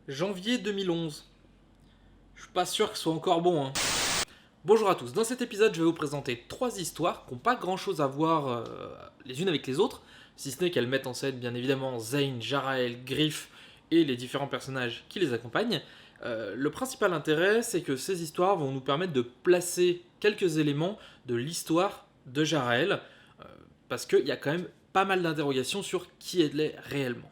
Janvier 2011. Je suis pas sûr que ce soit encore bon, hein. Bonjour à tous, dans cet épisode je vais vous présenter 3 histoires qui n'ont pas grand chose à voir les unes avec les autres, si ce n'est qu'elles mettent en scène bien évidemment Zane, Jarael, Griff et les différents personnages qui les accompagnent. Le principal intérêt c'est que ces histoires vont nous permettre de placer quelques éléments de l'histoire de Jarael, parce qu'il y a quand même pas mal d'interrogations sur qui elle est réellement.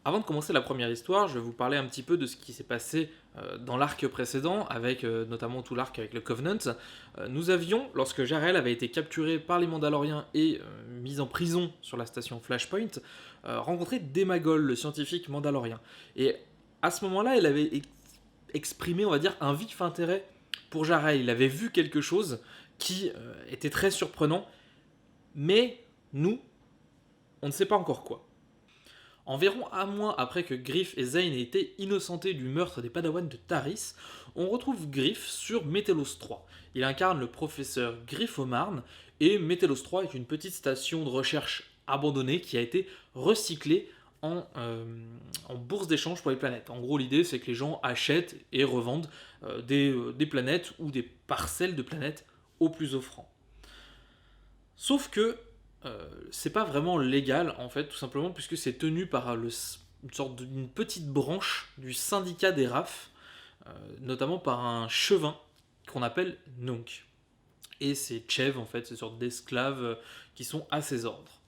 Avant de commencer la première histoire, je vais vous parler un petit peu de ce qui s'est passé dans l'arc précédent, avec notamment tout l'arc avec le Covenant. Nous avions, lorsque Jarael avait été capturé par les Mandaloriens et mis en prison sur la station Flashpoint, rencontré Demagol, le scientifique mandalorien. Et à ce moment-là, elle avait exprimé, on va dire, un vif intérêt pour Jarael. Il avait vu quelque chose qui était très surprenant, mais nous, on ne sait pas encore quoi. Environ un mois après que Griff et Zane aient été innocentés du meurtre des Padawans de Taris, on retrouve Griff sur Métélos 3. Il incarne le professeur Griff Omarn, et Métélos 3 est une petite station de recherche abandonnée qui a été recyclée en bourse d'échange pour les planètes. En gros, l'idée c'est que les gens achètent et revendent des planètes ou des parcelles de planètes au plus offrant. Sauf que c'est pas vraiment légal en fait, tout simplement puisque c'est tenu par une sorte d'une petite branche du syndicat des RAF, notamment par un chevin qu'on appelle Nunk. Et c'est Chev en fait, ces sortes d'esclaves qui sont à ses ordres.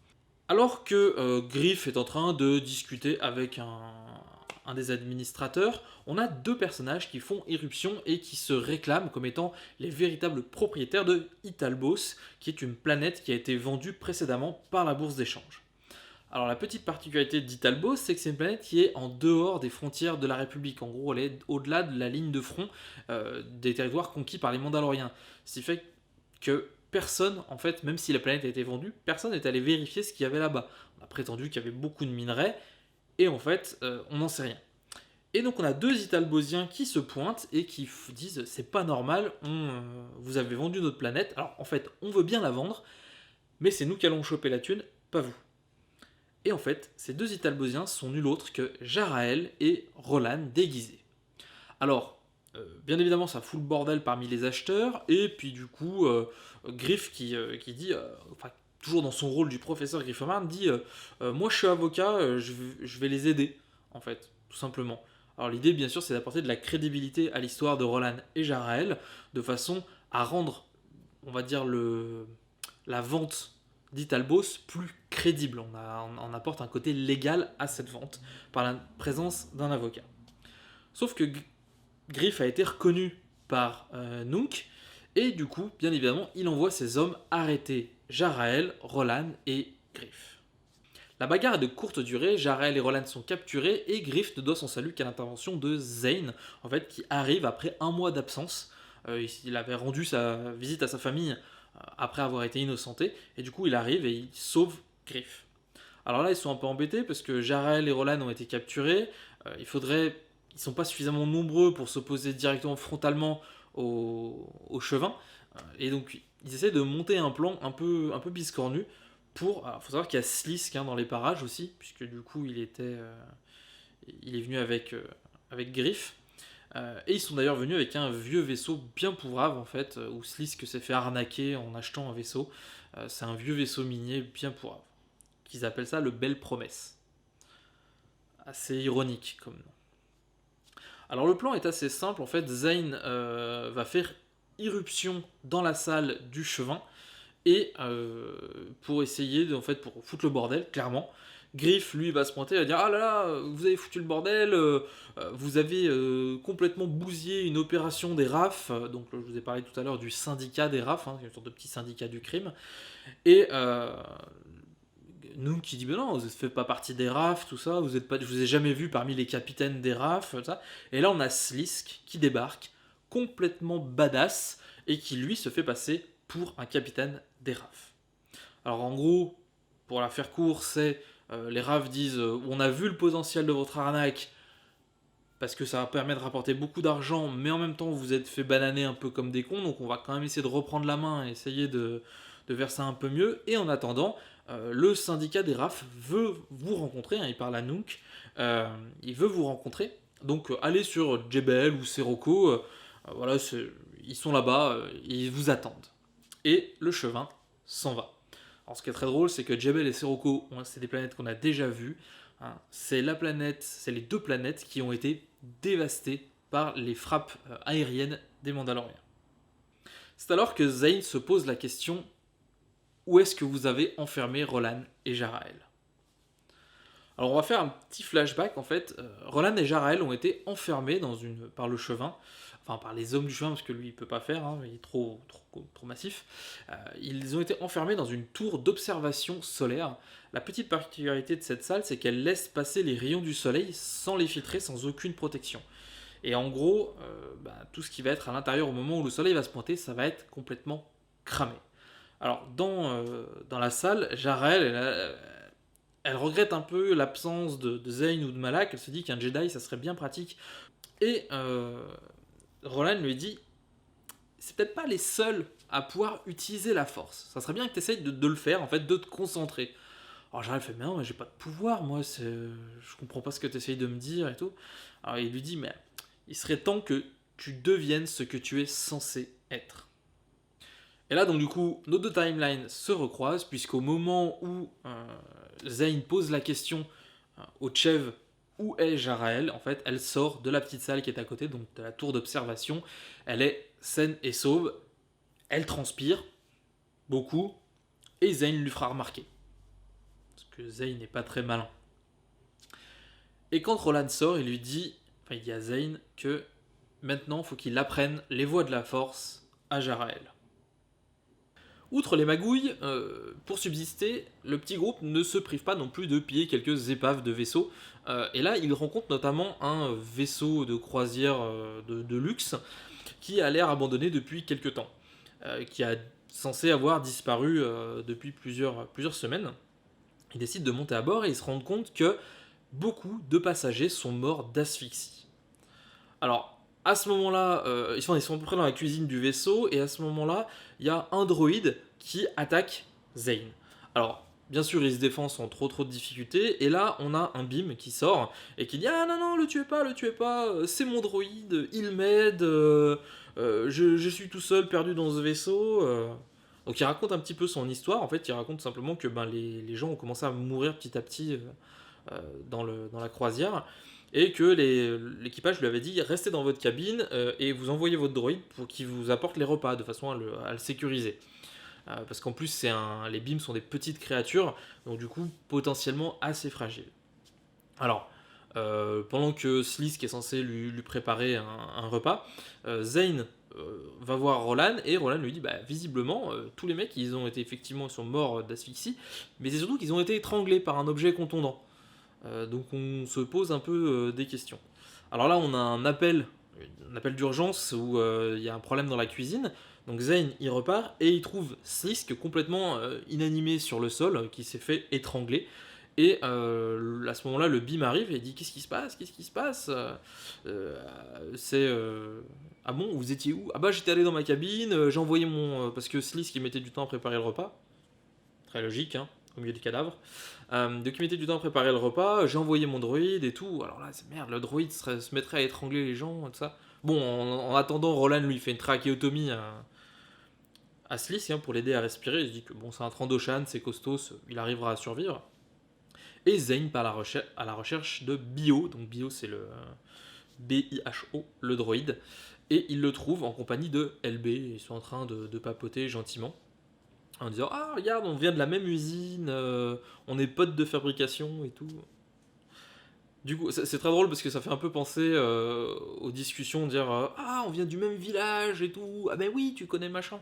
Alors que Griff est en train de discuter avec un des administrateurs, on a deux personnages qui font irruption et qui se réclament comme étant les véritables propriétaires de Italbos, qui est une planète qui a été vendue précédemment par la bourse d'échange. Alors la petite particularité d'Italbos, c'est que c'est une planète qui est en dehors des frontières de la République. En gros, elle est au-delà de la ligne de front des territoires conquis par les Mandaloriens. Ce qui fait que personne, en fait, même si la planète a été vendue, personne n'est allé vérifier ce qu'il y avait là-bas. On a prétendu qu'il y avait beaucoup de minerais, et en fait, on n'en sait rien. Et donc on a deux Italbosiens qui se pointent et qui disent c'est pas normal, vous avez vendu notre planète, alors en fait on veut bien la vendre, mais c'est nous qui allons choper la thune, pas vous. Et en fait, ces deux Italbosiens sont nul autre que Jarael et Roland déguisés. Alors, bien évidemment, ça fout le bordel parmi les acheteurs, et puis du coup, Griff qui dit, enfin, toujours dans son rôle du professeur Griffomard, dit moi je suis avocat, je vais les aider, en fait, tout simplement. Alors l'idée, bien sûr, c'est d'apporter de la crédibilité à l'histoire de Roland et Jarael, de façon à rendre, on va dire, la vente d'Italbos plus crédible. On apporte un côté légal à cette vente, par la présence d'un avocat. Sauf que Griff a été reconnu par Nunk, et du coup, bien évidemment, il envoie ses hommes arrêter Jarael, Roland et Griff. La bagarre est de courte durée, Jarael et Roland sont capturés, et Griff ne doit son salut qu'à l'intervention de Zane, en fait, qui arrive après un mois d'absence. Il avait rendu sa visite à sa famille après avoir été innocenté, et du coup il arrive et il sauve Griff. Alors là, ils sont un peu embêtés parce que Jarael et Roland ont été capturés. Ils sont pas suffisamment nombreux pour s'opposer directement frontalement au chevin. Et donc, ils essaient de monter un plan un peu biscornu pour. Alors, faut savoir qu'il y a Slisk dans les parages aussi, puisque du coup, il est venu avec Griff. Et ils sont d'ailleurs venus avec un vieux vaisseau bien pourrave en fait, où Slisk s'est fait arnaquer en achetant un vaisseau. C'est un vieux vaisseau minier bien pourrave qu'ils appellent ça le Belle Promesse. Assez ironique comme nom. Alors le plan est assez simple, en fait, Zane va faire irruption dans la salle du chevin, et pour essayer, en fait, pour foutre le bordel, clairement. Griff, lui, va se pointer, va dire ah là là, vous avez foutu le bordel, vous avez complètement bousillé une opération des RAF, donc je vous ai parlé tout à l'heure du syndicat des RAF, une sorte de petit syndicat du crime, et nous qui dit ben non, vous ne faites pas partie des RAF, tout ça, je vous ai jamais vu parmi les capitaines des RAF, tout ça. Et là on a Slisk qui débarque, complètement badass, et qui lui se fait passer pour un capitaine des RAF. Alors en gros, pour la faire court, c'est les RAF disent on a vu le potentiel de votre arnaque, parce que ça va permettre de rapporter beaucoup d'argent, mais en même temps vous êtes fait bananer un peu comme des cons, donc on va quand même essayer de reprendre la main et essayer de faire ça un peu mieux. Et en attendant, le syndicat des RAF veut vous rencontrer, hein, il parle à Nook, il veut vous rencontrer, donc allez sur JBL ou Sirocco, voilà, ils sont là-bas, ils vous attendent. Et le Chevin s'en va. Alors ce qui est très drôle, c'est que Jebel et Sirocco, c'est des planètes qu'on a déjà vues. Hein. C'est les deux planètes qui ont été dévastées par les frappes aériennes des Mandaloriens. C'est alors que Zane se pose la question: où est-ce que vous avez enfermé Rolan et Jarael? Alors on va faire un petit flashback en fait. Rolan et Jarael ont été enfermés par le Chevin, enfin par les hommes du Chevin parce que lui il peut pas faire, hein, il est trop massif. Ils ont été enfermés dans une tour d'observation solaire. La petite particularité de cette salle, c'est qu'elle laisse passer les rayons du soleil sans les filtrer, sans aucune protection. Et en gros, tout ce qui va être à l'intérieur au moment où le soleil va se pointer, ça va être complètement cramé. Alors dans la salle, Jarael, elle regrette un peu l'absence de Zane ou de Malak. Elle se dit qu'un Jedi, ça serait bien pratique. Et Roland lui dit: c'est peut-être pas les seuls à pouvoir utiliser la force. Ça serait bien que tu essayes de le faire, en fait, de te concentrer. Alors Jarael fait: mais non, mais j'ai pas de pouvoir, moi, je comprends pas ce que tu essayes de me dire et tout. Alors il lui dit: mais il serait temps que tu deviennes ce que tu es censé être. Et là, donc, du coup, nos deux timelines se recroisent, puisqu'au moment où Zane pose la question au Chev où est Jarael, en fait, elle sort de la petite salle qui est à côté, donc de la tour d'observation. Elle est saine et sauve. Elle transpire beaucoup, et Zane lui fera remarquer. Parce que Zane n'est pas très malin. Et quand Roland sort, il lui dit, enfin, il dit à Zane que maintenant, il faut qu'il apprenne les voies de la force à Jarael. Outre les magouilles, pour subsister, le petit groupe ne se prive pas non plus de piller quelques épaves de vaisseaux. Et là, il rencontre notamment un vaisseau de croisière de luxe qui a l'air abandonné depuis quelques temps, qui a censé avoir disparu depuis plusieurs semaines. Ils décident de monter à bord et ils se rendent compte que beaucoup de passagers sont morts d'asphyxie. Alors, à ce moment-là, ils sont à peu près dans la cuisine du vaisseau, et à ce moment-là, il y a un droïde qui attaque Zane. Alors, bien sûr, il se défend sans trop de difficultés, et là, on a un Bim qui sort, et qui dit: ah non, non, le tuez pas, c'est mon droïde, il m'aide, je suis tout seul perdu dans ce vaisseau. Donc il raconte un petit peu son histoire, en fait, il raconte simplement que les gens ont commencé à mourir petit à petit dans la croisière, et que l'équipage lui avait dit: restez dans votre cabine et vous envoyez votre droïde pour qu'il vous apporte les repas, de façon à le sécuriser. Parce qu'en plus, les beams sont des petites créatures, donc du coup potentiellement assez fragiles. Alors, pendant que Sliss, qui est censé lui préparer un repas, Zane va voir Roland, et Roland lui dit: visiblement, tous les mecs, ils sont morts d'asphyxie, mais c'est surtout qu'ils ont été étranglés par un objet contondant. Donc on se pose un peu des questions. Alors là, on a un appel d'urgence où il y a un problème dans la cuisine. Donc Zane y repart et il trouve Slisk complètement inanimé sur le sol, qui s'est fait étrangler. Et à ce moment-là, le BIM arrive et dit: qu'est-ce qui se passe? Ah bon, vous étiez où? Ah bah j'étais allé dans ma cabine, j'ai envoyé parce que Slisk il mettait du temps à préparer le repas. Très logique, hein, au milieu du cadavre. Donc il mettait du temps à préparer le repas, j'ai envoyé mon droïde et tout. Alors là, c'est merde, le droïde se mettrait à étrangler les gens et tout ça. Bon, en attendant, Roland lui fait une trachéotomie à Sliss, hein, pour l'aider à respirer. Il se dit que bon, c'est un Trandoshan, c'est costaud, il arrivera à survivre. Et Zane part à la recherche de Bio, donc Bio c'est le BIHO, le droïde, et il le trouve en compagnie de LB. Ils sont en train de papoter gentiment, en disant: ah regarde, on vient de la même usine, on est potes de fabrication et tout. Du coup, c'est très drôle parce que ça fait un peu penser aux discussions, dire ah on vient du même village et tout, ah ben oui tu connais machin.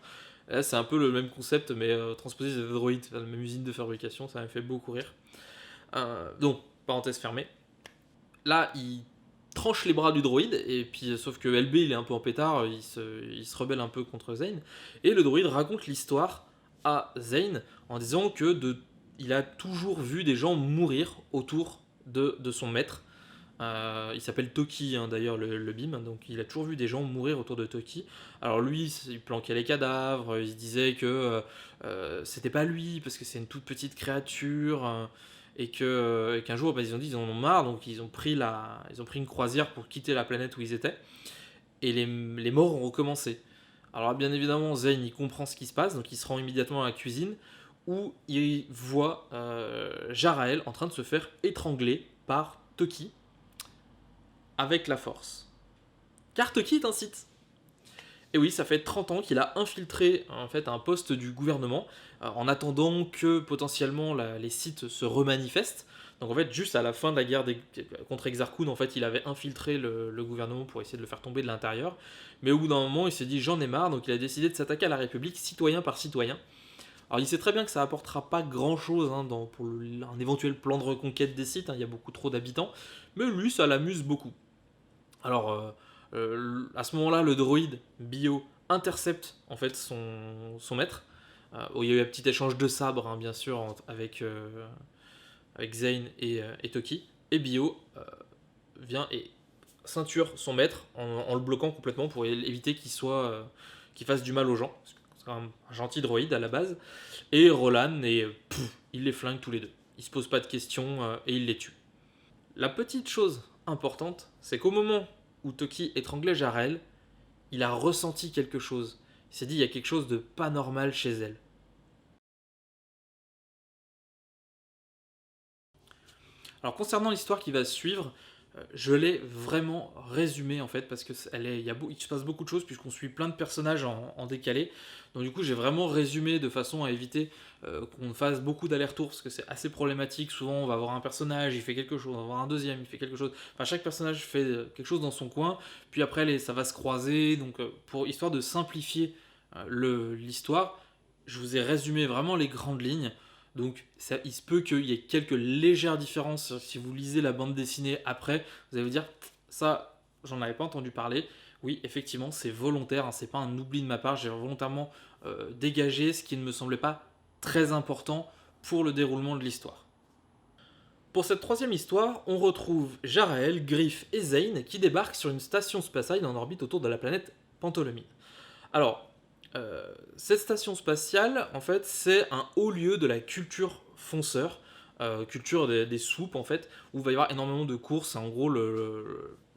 Là c'est un peu le même concept mais transposé sur des droïdes, la même usine de fabrication, ça m'a fait beaucoup rire. Donc, parenthèse fermée. Là, il tranche les bras du droïde, et puis sauf que LB il est un peu en pétard, il se rebelle un peu contre Zane, et le droïde raconte l'histoire à Zane en disant que il a toujours vu des gens mourir autour de son maître, Il s'appelle Toki, hein, d'ailleurs, le Bim, donc il a toujours vu des gens mourir autour de Toki. Alors lui, il planquait les cadavres, il se disait que c'était pas lui, parce que c'est une toute petite créature, et qu'un jour, bah, ils ont dit ils en ont marre, donc ils ont pris une croisière pour quitter la planète où ils étaient, et les morts ont recommencé. Alors bien évidemment, Zane, il comprend ce qui se passe, donc il se rend immédiatement à la cuisine, où il voit Jarael en train de se faire étrangler par Toki, avec la force. Car Toki est un Sith. Et oui, ça fait 30 ans qu'il a infiltré en fait un poste du gouvernement en attendant que potentiellement les Sith se remanifestent. Donc en fait, juste à la fin de la guerre contre Exar Kun, en fait, il avait infiltré le gouvernement pour essayer de le faire tomber de l'intérieur. Mais au bout d'un moment, il s'est dit j'en ai marre, donc il a décidé de s'attaquer à la République citoyen par citoyen. Alors il sait très bien que ça apportera pas grand chose pour un éventuel plan de reconquête des Sith, il y a beaucoup trop d'habitants, mais lui ça l'amuse beaucoup. Alors, à ce moment-là, le droïde Bio intercepte en fait son maître. Il y a eu un petit échange de sabres, hein, bien sûr, avec Zane et Toki. Et Bio vient et ceinture son maître en le bloquant complètement pour éviter qu'il fasse du mal aux gens. C'est un gentil droïde à la base. Et Roland, il les flingue tous les deux. Il se pose pas de questions et il les tue. La petite chose importante, c'est qu'au moment où Toki étranglait Jarel, il a ressenti quelque chose. Il s'est dit, il y a quelque chose de pas normal chez elle. Alors concernant l'histoire qui va suivre, je l'ai vraiment résumée en fait parce que il se passe beaucoup de choses puisqu'on suit plein de personnages en décalé. Donc du coup j'ai vraiment résumé de façon à éviter qu'on fasse beaucoup d'allers-retours parce que c'est assez problématique. Souvent on va avoir un personnage, il fait quelque chose, on va avoir un deuxième, il fait quelque chose. Enfin chaque personnage fait quelque chose dans son coin, puis après ça va se croiser. Donc pour histoire de simplifier l'histoire, je vous ai résumé vraiment les grandes lignes. Donc il se peut qu'il y ait quelques légères différences si vous lisez la bande dessinée après. Vous allez vous dire, ça, j'en avais pas entendu parler. Oui, effectivement, c'est volontaire, hein, c'est pas un oubli de ma part. J'ai volontairement dégagé ce qui ne me semblait pas très important pour le déroulement de l'histoire. Pour cette troisième histoire, on retrouve Jarael, Griff et Zane qui débarquent sur une station spatiale en orbite autour de la planète Pantolemine. Alors, cette station spatiale, en fait, c'est un haut lieu de la culture fonceur, culture des soupes, en fait, où il va y avoir énormément de courses. C'est en gros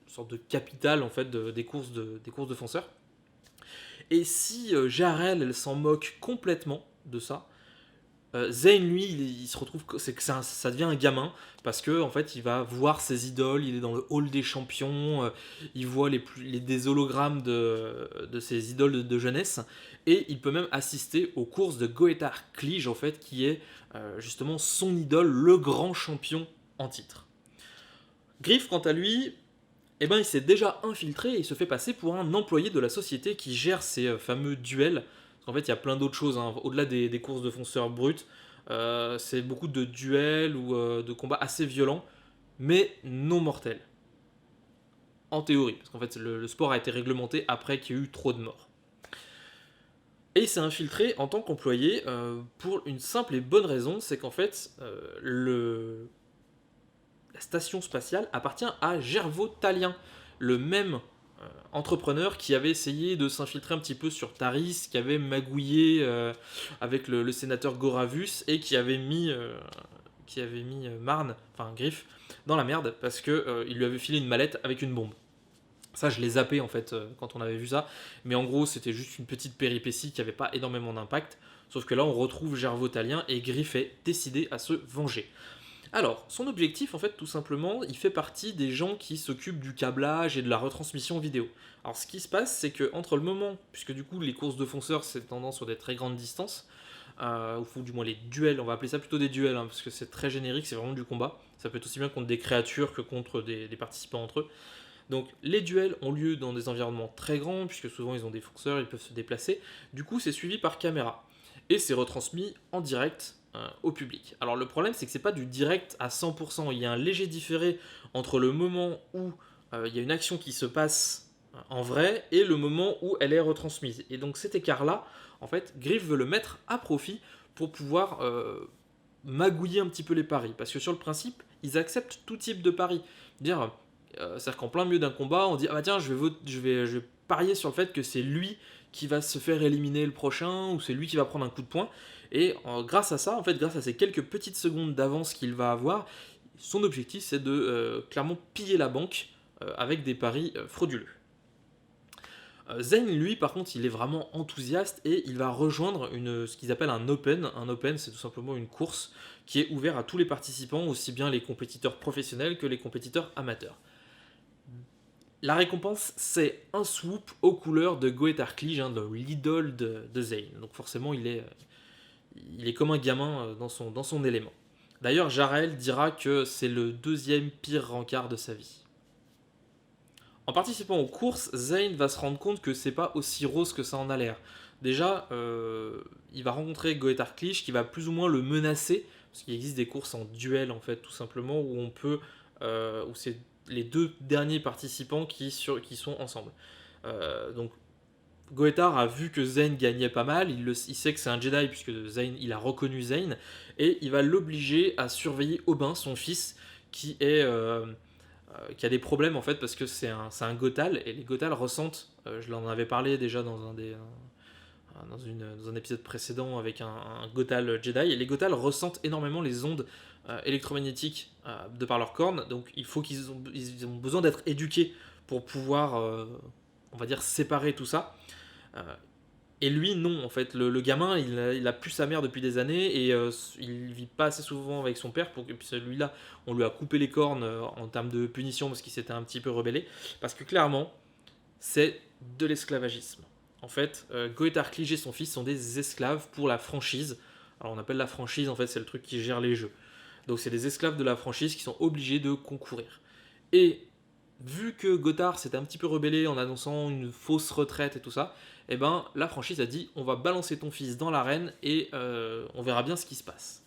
sorte de capitale, en fait, des courses de fonceurs. Et si Jarel, elle s'en moque complètement de ça, Zane, lui, il se retrouve, c'est que ça devient un gamin parce que en fait, il va voir ses idoles. Il est dans le hall des champions. Il voit des hologrammes de ses idoles de jeunesse et il peut même assister aux courses de Goethar Klige en fait, qui est justement son idole, le grand champion en titre. Griff, quant à lui, eh ben, il s'est déjà infiltré et il se fait passer pour un employé de la société qui gère ces fameux duels. Parce qu'en fait, il y a plein d'autres choses, hein. Au-delà des courses de fonceurs bruts, c'est beaucoup de duels ou de combats assez violents, mais non mortels. En théorie, parce qu'en fait, le sport a été réglementé après qu'il y ait eu trop de morts. Et il s'est infiltré en tant qu'employé pour une simple et bonne raison, c'est qu'en fait, la station spatiale appartient à Gervaux Talien, le même entrepreneur qui avait essayé de s'infiltrer un petit peu sur Taris, qui avait magouillé avec le sénateur Goravus et qui avait mis Marne, enfin Griff, dans la merde parce que il lui avait filé une mallette avec une bombe. Ça, je l'ai zappé en fait quand on avait vu ça, mais en gros, c'était juste une petite péripétie qui n'avait pas énormément d'impact. Sauf que là, on retrouve Gervaux Talien et Griff est décidé à se venger. Alors, son objectif, en fait, tout simplement, il fait partie des gens qui s'occupent du câblage et de la retransmission vidéo. Alors, ce qui se passe, c'est que entre le moment, puisque du coup, les courses de fonceurs, c'est tendance sur des très grandes distances, ou du moins les duels, on va appeler ça plutôt des duels, hein, parce que c'est très générique, c'est vraiment du combat. Ça peut être aussi bien contre des créatures que contre des participants entre eux. Donc, les duels ont lieu dans des environnements très grands, puisque souvent ils ont des fonceurs, ils peuvent se déplacer. Du coup, c'est suivi par caméra. Et c'est retransmis en direct au public. Alors le problème c'est que c'est pas du direct à 100%, il y a un léger différé entre le moment où il y a une action qui se passe en vrai et le moment où elle est retransmise. Et donc cet écart-là, en fait, Griff veut le mettre à profit pour pouvoir magouiller un petit peu les paris. Parce que sur le principe, ils acceptent tout type de paris. Dire, C'est-à-dire qu'en plein milieu d'un combat, on dit ah bah tiens, je vais parier sur le fait que c'est lui qui va se faire éliminer le prochain, ou c'est lui qui va prendre un coup de poing. Et grâce à ça, en fait, grâce à ces quelques petites secondes d'avance qu'il va avoir, son objectif c'est de clairement piller la banque avec des paris frauduleux. Zayn, lui, par contre, il est vraiment enthousiaste et il va rejoindre ce qu'ils appellent un open. Un open, c'est tout simplement une course qui est ouverte à tous les participants, aussi bien les compétiteurs professionnels que les compétiteurs amateurs. La récompense, c'est un swoop aux couleurs de Goet Arklige, l'idole de Zayn. Donc forcément, il est comme un gamin dans son élément. D'ailleurs, Jarel dira que c'est le deuxième pire rencard de sa vie. En participant aux courses, Zayn va se rendre compte que c'est pas aussi rose que ça en a l'air. Déjà, il va rencontrer Goet Arklige qui va plus ou moins le menacer, parce qu'il existe des courses en duel en fait, tout simplement, où c'est les deux derniers participants qui sont ensemble. Donc Goethar a vu que Zayn gagnait pas mal, il sait que c'est un Jedi puisque il a reconnu Zayn, et il va l'obliger à surveiller Aubin, son fils, qui a des problèmes en fait parce que c'est un Gothal, et les Gothals ressentent, je l'en avais parlé déjà dans un épisode précédent avec un Gothal Jedi, et les Gothals ressentent énormément les ondes électromagnétiques de par leurs cornes, donc ils ont besoin d'être éduqués pour pouvoir, on va dire, séparer tout ça. Euh, et lui, non, en fait, le gamin, il a plus sa mère depuis des années, et il vit pas assez souvent avec son père, et puis celui-là, on lui a coupé les cornes en termes de punition parce qu'il s'était un petit peu rebellé, parce que clairement, c'est de l'esclavagisme. En fait, Goet Arklige et son fils sont des esclaves pour la franchise. Alors on appelle la franchise, en fait, c'est le truc qui gère les jeux. Donc c'est des esclaves de la franchise qui sont obligés de concourir. Et vu que Gothard s'était un petit peu rebellé en annonçant une fausse retraite et tout ça, eh ben la franchise a dit on va balancer ton fils dans l'arène et on verra bien ce qui se passe.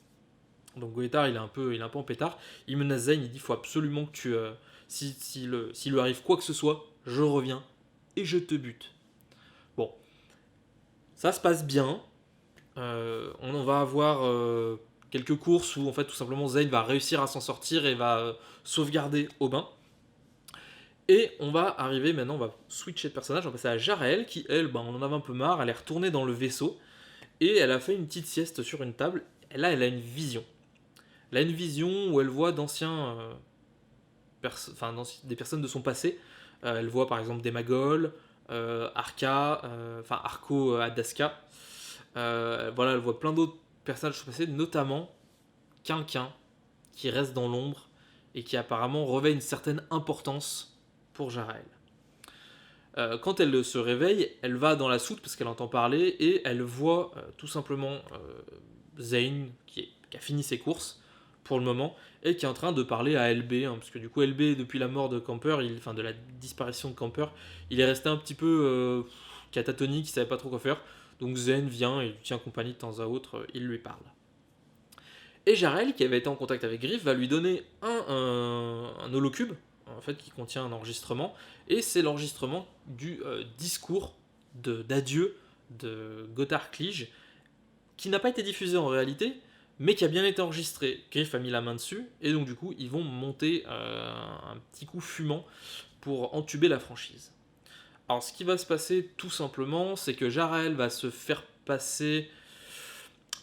Donc Goethard il est un peu en pétard. Il menace Zayn, il dit faut absolument que s'il lui arrive quoi que ce soit, je reviens et je te bute. Bon, ça se passe bien. On va avoir quelques courses où en fait tout simplement Zayn va réussir à s'en sortir et va sauvegarder Aubin. Et on va arriver maintenant, on va switcher de personnage, on va passer à Jarel qui elle, on en avait un peu marre, elle est retournée dans le vaisseau et elle a fait une petite sieste sur une table. Et là elle a une vision. Elle a une vision où elle voit d'anciens, des personnes de son passé. Elle voit par exemple des Magols, Arco Adaska. Voilà, elle voit plein d'autres personnages passés, notamment Quinquin, qui reste dans l'ombre et qui apparemment revêt une certaine importance pour Jarel. Quand elle se réveille, elle va dans la soute parce qu'elle entend parler et elle voit tout simplement Zayn qui a fini ses courses pour le moment et qui est en train de parler à LB, parce que du coup LB depuis la mort de Camper, de la disparition de Camper, il est resté un petit peu catatonique, il savait pas trop quoi faire. Donc Zayn vient et lui tient compagnie de temps à autre, il lui parle. Et Jarel, qui avait été en contact avec Griff, va lui donner un holocube, en fait, qui contient un enregistrement, et c'est l'enregistrement du discours d'adieu de Goet Arklige, qui n'a pas été diffusé en réalité, mais qui a bien été enregistré. Griff a mis la main dessus, et donc du coup, ils vont monter un petit coup fumant pour entuber la franchise. Alors, ce qui va se passer, tout simplement, c'est que Jarel va se faire passer...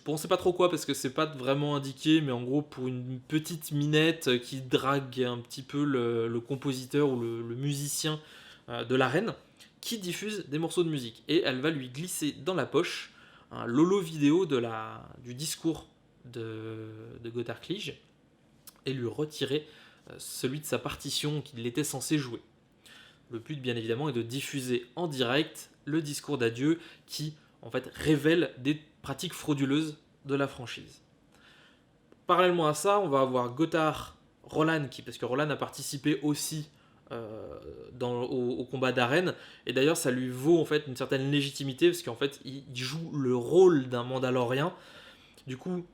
Bon, on sait pas trop quoi parce que c'est pas vraiment indiqué, mais en gros pour une petite minette qui drague un petit peu le compositeur ou le musicien de l'arène, qui diffuse des morceaux de musique. Et elle va lui glisser dans la poche un lolo vidéo du discours de Goet Arklige et lui retirer celui de sa partition qu'il était censé jouer. Le but, bien évidemment, est de diffuser en direct le discours d'adieu qui, en fait, révèle des pratiques frauduleuses de la franchise. Parallèlement à ça, on va avoir Gothard Roland, parce que Roland a participé aussi au combat d'arène, et d'ailleurs ça lui vaut en fait une certaine légitimité, parce qu'en fait il joue le rôle d'un Mandalorien. Du coup,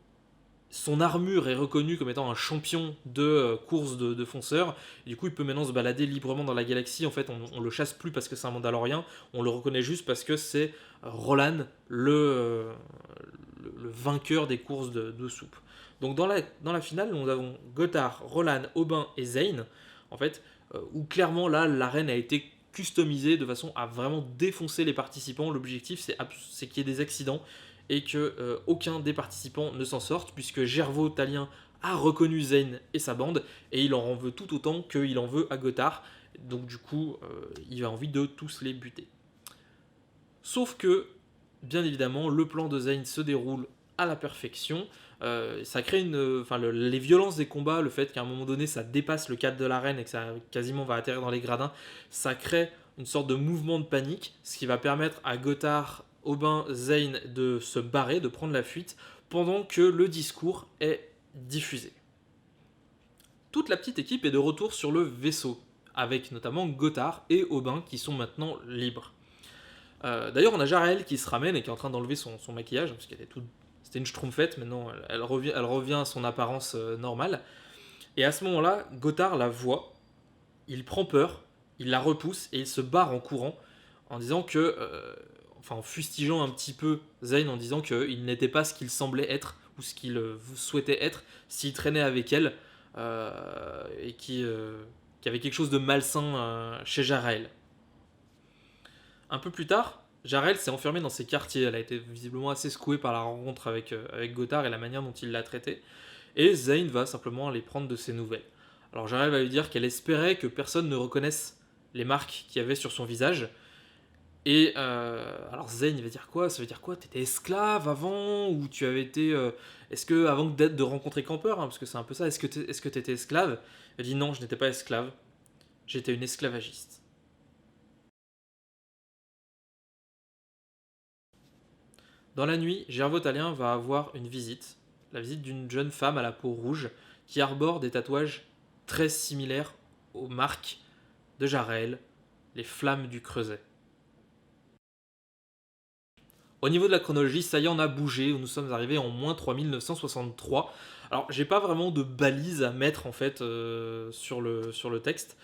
son armure est reconnue comme étant un champion de course de fonceurs. Et du coup, il peut maintenant se balader librement dans la galaxie. En fait, on le chasse plus parce que c'est un Mandalorien. On le reconnaît juste parce que c'est Roland, le vainqueur des courses de soupe. Donc dans la finale, nous avons Gothard, Roland, Aubin et Zayn. en fait, où clairement là l'arène a été customisée de façon à vraiment défoncer les participants. L'objectif c'est qu'il y ait des accidents et que aucun des participants ne s'en sorte, puisque Gervaux Talien a reconnu Zane et sa bande, et il en veut tout autant qu'il en veut à Gothard. Donc du coup, il a envie de tous les buter. Sauf que, bien évidemment, le plan de Zane se déroule à la perfection. Ça crée les violences des combats, le fait qu'à un moment donné ça dépasse le cadre de l'arène et que ça quasiment va atterrir dans les gradins, ça crée une sorte de mouvement de panique, ce qui va permettre à Gothard, Aubin, Zane de se barrer, de prendre la fuite, pendant que le discours est diffusé. Toute la petite équipe est de retour sur le vaisseau, avec notamment Gothard et Aubin qui sont maintenant libres. D'ailleurs, on a Jaraël qui se ramène et qui est en train d'enlever son maquillage, parce qu'elle était c'était une schtroumpfette, maintenant elle revient à son apparence normale. Et à ce moment-là, Gothard la voit, il prend peur, il la repousse et il se barre en courant, en disant que, en fustigeant un petit peu Zane, en disant qu'il n'était pas ce qu'il semblait être, ou ce qu'il souhaitait être, s'il traînait avec elle, et qui avait quelque chose de malsain chez Jaraël. Un peu plus tard, Jaraël s'est enfermée dans ses quartiers. Elle a été visiblement assez secouée par la rencontre avec Gothard et la manière dont il l'a traitée. Et Zane va simplement aller prendre de ses nouvelles. Alors Jaraël va lui dire qu'elle espérait que personne ne reconnaisse les marques qu'il y avait sur son visage. Et alors Zane va dire quoi? Ça veut dire quoi? T'étais esclave avant? Ou tu avais été... est-ce que avant de rencontrer Camper, parce que c'est un peu ça, est-ce que t'étais esclave? Elle dit non, je n'étais pas esclave. J'étais une esclavagiste. Dans la nuit, Gervaux Talien va avoir une visite, la visite d'une jeune femme à la peau rouge qui arbore des tatouages très similaires aux marques de Jaraël, les flammes du Creuset. Au niveau de la chronologie, ça y est, on a bougé, nous sommes arrivés en moins 3963. Alors, j'ai pas vraiment de balises à mettre en fait sur le texte,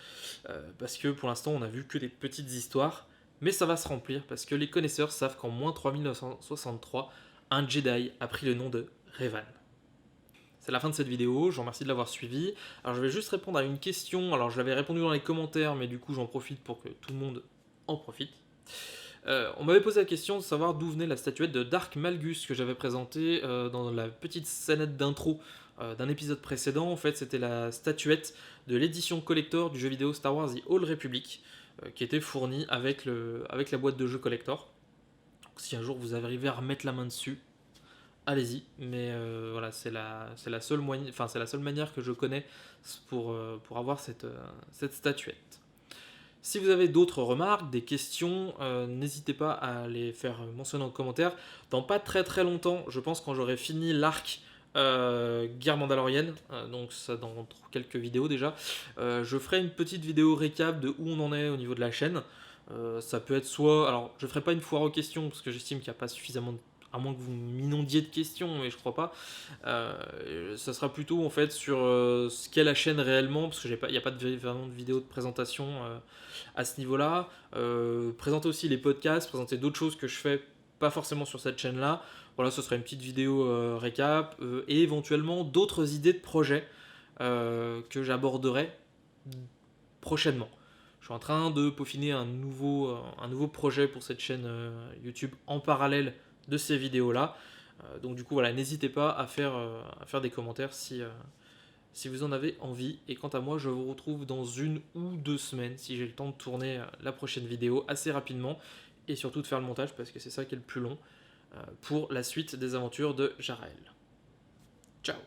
parce que pour l'instant, on a vu que des petites histoires. Mais ça va se remplir parce que les connaisseurs savent qu'en moins 3963, un Jedi a pris le nom de Revan. C'est la fin de cette vidéo, je vous remercie de l'avoir suivi. Alors je vais juste répondre à une question, alors je l'avais répondu dans les commentaires, mais du coup j'en profite pour que tout le monde en profite. On m'avait posé la question de savoir d'où venait la statuette de Dark Malgus que j'avais présentée dans la petite scénette d'intro d'un épisode précédent. En fait, c'était la statuette de l'édition collector du jeu vidéo Star Wars The Old Republic, qui était fournie avec la boîte de jeu collector. Donc, si un jour vous arrivez à remettre la main dessus, allez-y. Mais voilà, c'est la seule manière que je connais pour avoir cette statuette. Si vous avez d'autres remarques, des questions, n'hésitez pas à les faire mentionner en commentaire. Dans pas très très longtemps, je pense quand j'aurai fini l'arc Guerre Mandalorienne, donc ça dans quelques vidéos déjà, je ferai une petite vidéo récap de où on en est au niveau de la chaîne. Ça peut être soit... Alors, je ferai pas une foire aux questions, parce que j'estime qu'il n'y a pas suffisamment de... À moins que vous m'inondiez de questions, mais je crois pas. Ça sera plutôt en fait sur ce qu'est la chaîne réellement, parce qu'il n'y a pas vraiment de vidéo de présentation à ce niveau-là. Présenter aussi les podcasts, présenter d'autres choses que je fais pas forcément sur cette chaîne-là. Voilà, ce sera une petite vidéo récap, et éventuellement d'autres idées de projets que j'aborderai prochainement. Je suis en train de peaufiner un nouveau projet pour cette chaîne YouTube en parallèle de ces vidéos-là. Donc du coup, voilà, n'hésitez pas à faire des commentaires si vous en avez envie. Et quant à moi, je vous retrouve dans 1 ou 2 semaines, si j'ai le temps de tourner la prochaine vidéo assez rapidement, et surtout de faire le montage, parce que c'est ça qui est le plus long, pour la suite des aventures de Jaraël. Ciao.